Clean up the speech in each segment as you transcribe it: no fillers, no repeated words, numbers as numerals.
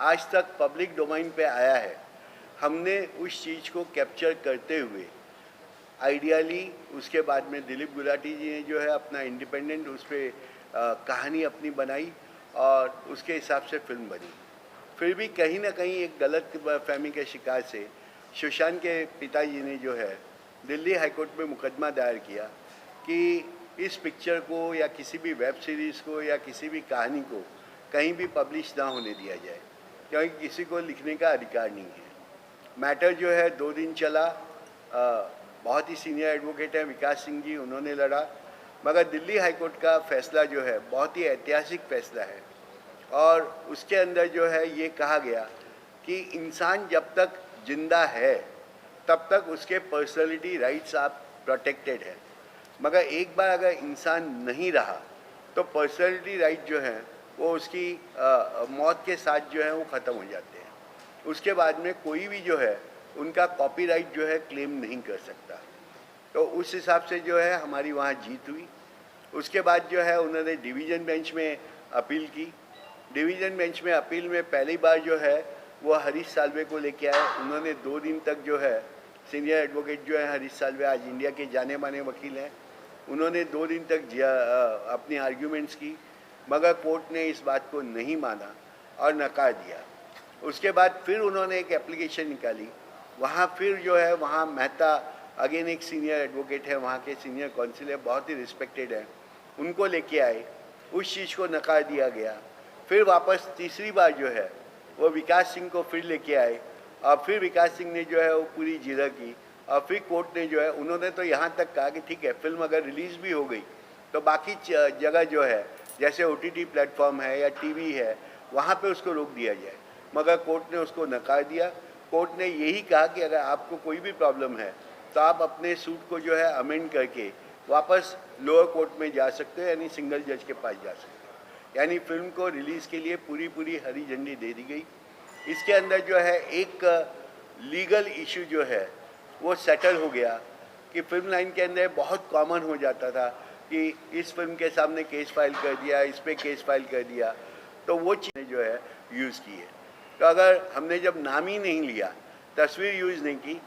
आज तक public domain पे आया है, हमने उस चीज़ को कैप्चर करते हुए आइडियली उसके बाद में दिलीप गुलाटी जी ने जो है अपना इंडिपेंडेंट उस पर कहानी अपनी बनाई और उसके हिसाब से फिल्म बनी। फिर भी कहीं ना कहीं एक गलत फहमी के शिकार से सुशांत के पिताजी ने जो है दिल्ली हाईकोर्ट में मुकदमा दायर किया कि इस पिक्चर को या किसी भी वेब सीरीज़ को या किसी भी कहानी को कहीं भी पब्लिश ना होने दिया जाए, क्योंकि किसी को लिखने का अधिकार नहीं है। मैटर जो है 2 दिन चला। बहुत ही सीनियर एडवोकेट हैं विकास सिंह जी, उन्होंने लड़ा, मगर दिल्ली हाईकोर्ट का फैसला जो है बहुत ही ऐतिहासिक फैसला है और उसके अंदर जो है ये कहा गया कि इंसान जब तक जिंदा है तब तक उसके पर्सनैलिटी राइट्स आप प्रोटेक्टेड है, मगर एक बार अगर इंसान नहीं रहा तो पर्सनैलिटी राइट जो है वो उसकी मौत के साथ जो है वो ख़त्म हो जाते हैं। उसके बाद में कोई भी जो है उनका कॉपीराइट जो है क्लेम नहीं कर सकता। तो उस हिसाब से जो है हमारी वहाँ जीत हुई। उसके बाद जो है उन्होंने डिवीज़न बेंच में अपील की। डिवीज़न बेंच में अपील में पहली बार जो है वो हरीश साल्वे को लेके आए। उन्होंने 2 दिन तक जो है सीनियर एडवोकेट जो है हरीश साल्वे आज इंडिया के जाने माने वकील हैं, उन्होंने 2 दिन तक अपनी आर्ग्यूमेंट्स की, मगर कोर्ट ने इस बात को नहीं माना और नकार दिया। उसके बाद फिर उन्होंने एक एप्लीकेशन निकाली, वहाँ फिर जो है वहाँ मेहता अगेन एक सीनियर एडवोकेट है, वहाँ के सीनियर काउंसिल है, बहुत ही रिस्पेक्टेड है, उनको लेके आए, उस चीज़ को नकार दिया गया। फिर वापस तीसरी बार जो है वो विकास सिंह को फिर लेके आए और फिर विकास सिंह ने जो है वो पूरी जिरह की और फिर कोर्ट ने जो है उन्होंने तो यहाँ तक कहा कि ठीक है फिल्म अगर रिलीज़ भी हो गई तो बाकी जगह जो है जैसे OTT प्लेटफॉर्म है या TV है वहाँ पे उसको रोक दिया जाए, मगर कोर्ट ने उसको नकार दिया। कोर्ट ने यही कहा कि अगर आपको कोई भी प्रॉब्लम है तो आप अपने सूट को जो है अमेंड करके वापस लोअर कोर्ट में जा सकते हो, यानी सिंगल जज के पास जा सकते हो। यानी फिल्म को रिलीज़ के लिए पूरी हरी झंडी दे दी गई। इसके अंदर जो है एक लीगल इशू जो है वो सेटल हो गया कि फिल्म लाइन के अंदर बहुत कॉमन हो जाता था कि इस फिल्म के सामने केस फाइल कर दिया, इस पे केस फाइल कर दिया, तो वो चीज़ें जो है यूज़ की है। तो अगर हमने जब नाम ही नहीं लिया, तस्वीर यूज़ नहीं की,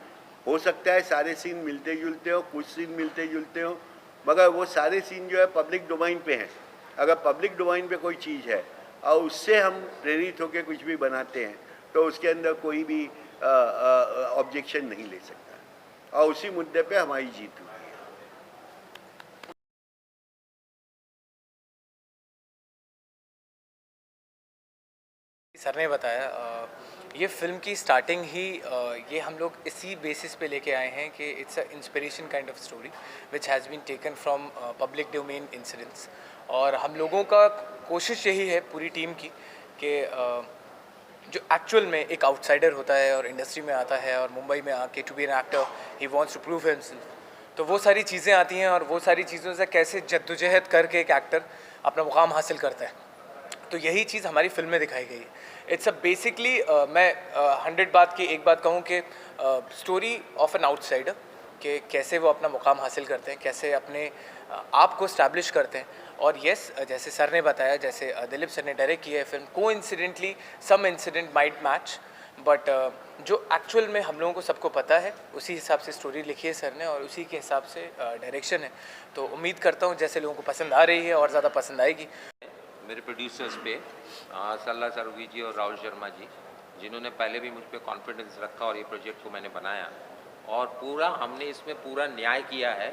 हो सकता है सारे सीन मिलते जुलते हो, कुछ सीन मिलते जुलते हो, मगर वो सारे सीन जो है पब्लिक डोमेन पे हैं। अगर पब्लिक डोमेन पे कोई चीज़ है और उससे हम प्रेरित होकर कुछ भी बनाते हैं तो उसके अंदर कोई भी ऑब्जेक्शन नहीं ले सकता और उसी मुद्दे पे हमारी जीत हुई है। सर ने बताया ये फिल्म की स्टार्टिंग ही ये हम लोग इसी बेसिस पे लेके आए हैं कि it's a inspiration kind of story which has been taken from public domain incidents. और हम लोगों का कोशिश यही है पूरी टीम की कि जो एक्चुअल में एक आउटसाइडर होता है और इंडस्ट्री में आता है और मुंबई में आके to be an actor he wants to prove himself, तो वो सारी चीज़ें आती हैं और वो सारी चीज़ों से कैसे जद्दोजहद करके एक एक्टर अपना मुकाम हासिल करता है। तो यही चीज़ हमारी फिल्म में दिखाई गई है। इट्स अ बेसिकली मैं 100 बात की एक बात कहूँ कि स्टोरी ऑफ एन आउटसाइडर कि कैसे वो अपना मुकाम हासिल करते हैं, कैसे अपने आप को स्टैब्लिश करते हैं। और यस, जैसे सर ने बताया, जैसे दिलीप सर ने डायरेक्ट किया है फिल्म, को incidentally some incident might match, but जो एक्चुअल में हम लोगों को सबको पता है उसी हिसाब से स्टोरी लिखी है सर ने और उसी के हिसाब से डायरेक्शन है। तो उम्मीद करता हूँ जैसे लोगों को पसंद आ रही है और ज़्यादा पसंद आएगी। मेरे प्रोड्यूसर्स पे सल्ला सरोगी जी और राहुल शर्मा जी, जिन्होंने पहले भी मुझ पर कॉन्फिडेंस रखा और ये प्रोजेक्ट को मैंने बनाया और पूरा हमने इसमें पूरा न्याय किया है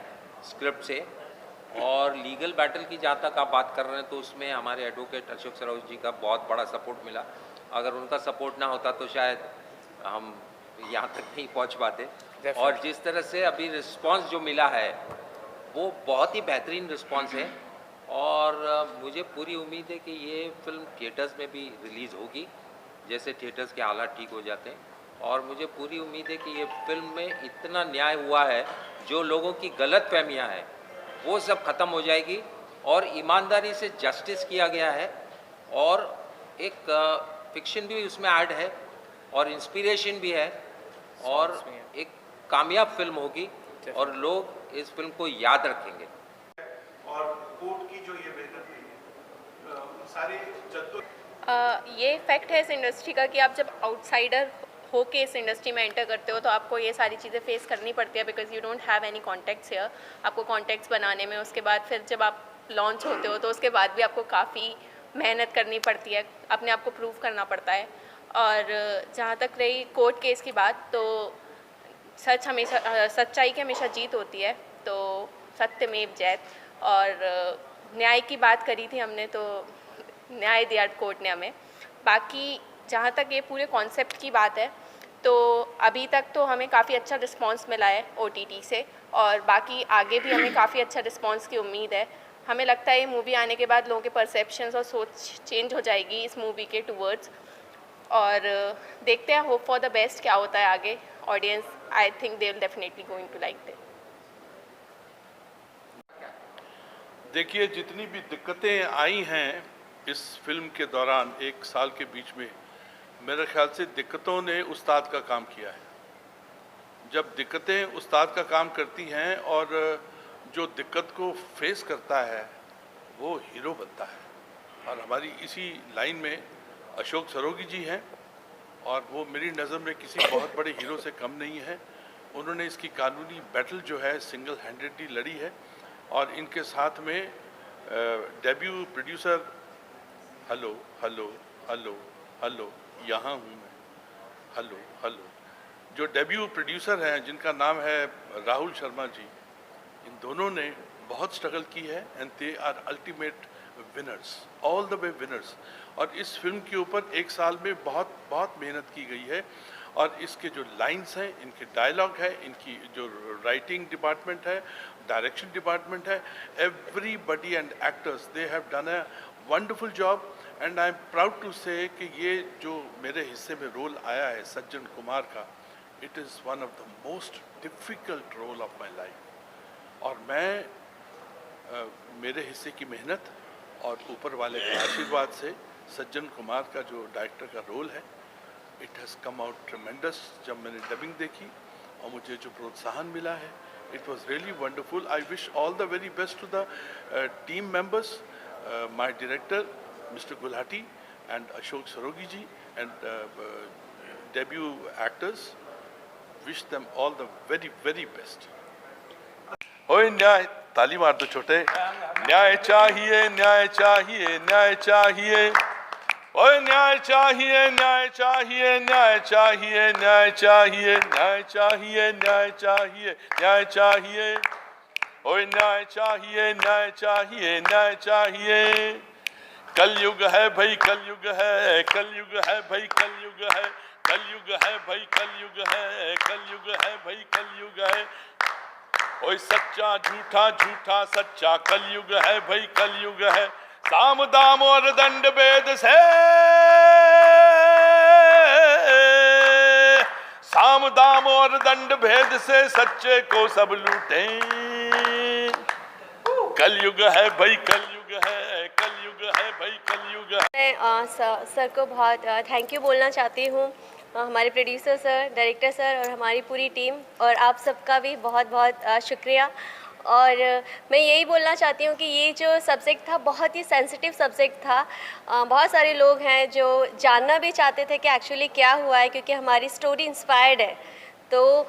स्क्रिप्ट से। और लीगल बैटल की जहाँ तक आप बात कर रहे हैं तो उसमें हमारे एडवोकेट अशोक सरोज जी का बहुत बड़ा सपोर्ट मिला। अगर उनका सपोर्ट ना होता तो शायद हम यहाँ तक नहीं पहुँच पाते। और जिस तरह से अभी रिस्पॉन्स जो मिला है वो बहुत ही बेहतरीन रिस्पॉन्स है और मुझे पूरी उम्मीद है कि ये फिल्म थिएटर्स में भी रिलीज़ होगी जैसे थिएटर्स के हालात ठीक हो जाते हैं। और मुझे पूरी उम्मीद है कि ये फिल्म में इतना न्याय हुआ है, जो लोगों की गलत फहमियाँ हैं वो सब ख़त्म हो जाएगी और ईमानदारी से जस्टिस किया गया है और एक फिक्शन भी उसमें ऐड है और इंस्पिरेशन भी है और एक कामयाब फिल्म होगी और लोग इस फिल्म को याद रखेंगे। और कोर्ट की जो ये मेहनत है सारी ये फैक्ट है इस इंडस्ट्री का कि आप जब आउटसाइडर हो के इस इंडस्ट्री में एंटर करते हो तो आपको ये सारी चीज़ें फेस करनी पड़ती है, because you don't have any contacts here. आपको कॉन्टैक्ट्स बनाने में, उसके बाद फिर जब आप लॉन्च होते हो तो उसके बाद भी आपको काफ़ी मेहनत करनी पड़ती है, अपने आप को प्रूव करना पड़ता है। और जहाँ तक रही कोर्ट केस की बात, तो सच्चाई की हमेशा जीत होती है, तो सत्यमेव जयते। और न्याय की बात करी थी हमने, तो न्याय दिया कोर्ट ने हमें। बाकी जहाँ तक ये पूरे कॉन्सेप्ट की बात है, तो अभी तक तो हमें काफ़ी अच्छा रिस्पांस मिला है OTT से, और बाकी आगे भी हमें काफ़ी अच्छा रिस्पांस की उम्मीद है। हमें लगता है ये मूवी आने के बाद लोगों के परसेप्शंस और सोच चेंज हो जाएगी इस मूवी के टूवर्ड्स। और देखते हैं, होप फॉर द बेस्ट क्या होता है आगे। Audience, I think they will definitely going to like it. देखिए, जितनी भी दिक्कतें आई हैं इस फिल्म के दौरान 1 साल के बीच में, मेरे ख्याल से दिक्कतों ने उस्ताद का काम किया है। जब दिक्कतें उस्ताद का काम करती हैं और जो दिक्कत को फेस करता है वो हीरो बनता है। और हमारी इसी लाइन में अशोक सरोगी जी हैं, और वो मेरी नज़र में किसी बहुत बड़े हीरो से कम नहीं है। उन्होंने इसकी कानूनी बैटल जो है सिंगल हैंडेडली लड़ी है, और इनके साथ में debut producer, hello hello hello hello, यहाँ हूँ मैं, हेलो हेलो, जो डेब्यू प्रोड्यूसर हैं जिनका नाम है राहुल शर्मा जी, इन दोनों ने बहुत स्ट्रगल की है, and they are ultimate winners, all the way winners. और इस फिल्म के ऊपर 1 साल में बहुत बहुत मेहनत की गई है, और इसके जो लाइंस हैं, इनके डायलॉग है, इनकी जो राइटिंग डिपार्टमेंट है, डायरेक्शन डिपार्टमेंट है, everybody and actors, they have done a wonderful job. And I am proud to say कि ये जो मेरे हिस्से में रोल आया है सज्जन कुमार का, it is one of the most difficult role of my life. और मैं मेरे हिस्से की मेहनत और ऊपर वाले के आशीर्वाद से सज्जन कुमार का जो डायरेक्टर का रोल है, इट हैज़ कम आउट ट्रेमेंडस। जब मैंने डबिंग देखी और मुझे जो प्रोत्साहन मिला है, it was really wonderful. I wish all the very best to the team members, my director Mr. Gulhati and Ashok Sarogi ji, and debut actors. Wish them all the very very best. ओए न्याय, ताली मार दो छोटे। न्याय चाहिए, न्याय चाहिए, न्याय चाहिए। ओए न्याय चाहिए, न्याय चाहिए, न्याय चाहिए, न्याय चाहिए, न्याय चाहिए, न्याय चाहिए, न्याय चाहिए। ओए न्याय चाहिए, न्याय चाहिए, न्याय चाहिए। कलयुग है भाई, कलयुग है, कलयुग है भाई, कलयुग है, कलयुग है भाई, कलयुग है, कलयुग है भाई, कलयुग है। ओए सच्चा झूठा, झूठा सच्चा, कलयुग है भाई, कलयुग है। साम दाम और दंड भेद से, साम दाम और दंड भेद से सच्चे को सब लूटे। कलयुग है भाई, कलयुग है, कलयुग है भाई, कलयुग है। मैं सर को बहुत थैंक यू बोलना चाहती हूँ, हमारे प्रोड्यूसर सर, डायरेक्टर सर और हमारी पूरी टीम, और आप सबका भी बहुत बहुत शुक्रिया। और मैं यही बोलना चाहती हूँ कि ये जो सब्जेक्ट था बहुत ही सेंसिटिव सब्जेक्ट था। बहुत सारे लोग हैं जो जानना भी चाहते थे कि एक्चुअली क्या हुआ है, क्योंकि हमारी स्टोरी इंस्पायर्ड है। तो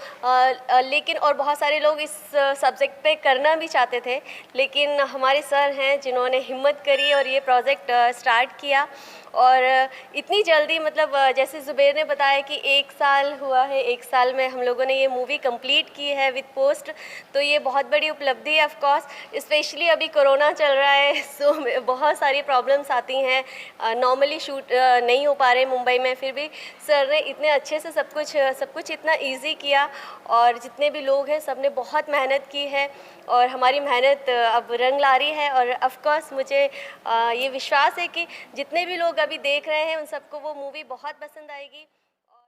लेकिन और बहुत सारे लोग इस सब्जेक्ट पे करना भी चाहते थे, लेकिन हमारे सर हैं जिन्होंने हिम्मत करी और ये प्रोजेक्ट स्टार्ट किया। और इतनी जल्दी, मतलब जैसे ज़ुबैर ने बताया कि 1 साल हुआ है, 1 साल में हम लोगों ने ये मूवी कंप्लीट की है विद पोस्ट, तो ये बहुत बड़ी उपलब्धि है। ऑफ कोर्स स्पेशली अभी कोरोना चल रहा है, सो बहुत सारी प्रॉब्लम्स आती हैं, नॉर्मली शूट नहीं हो पा रहे मुंबई में, फिर भी सर ने इतने अच्छे से सब कुछ इतना ईजी किया। और जितने भी लोग हैं सब ने बहुत मेहनत की है, और हमारी मेहनत अब रंग ला रही है। और ऑफ कोर्स मुझे ये विश्वास है कि जितने भी लोग अभी देख रहे हैं उन सबको वो मूवी बहुत पसंद आएगी।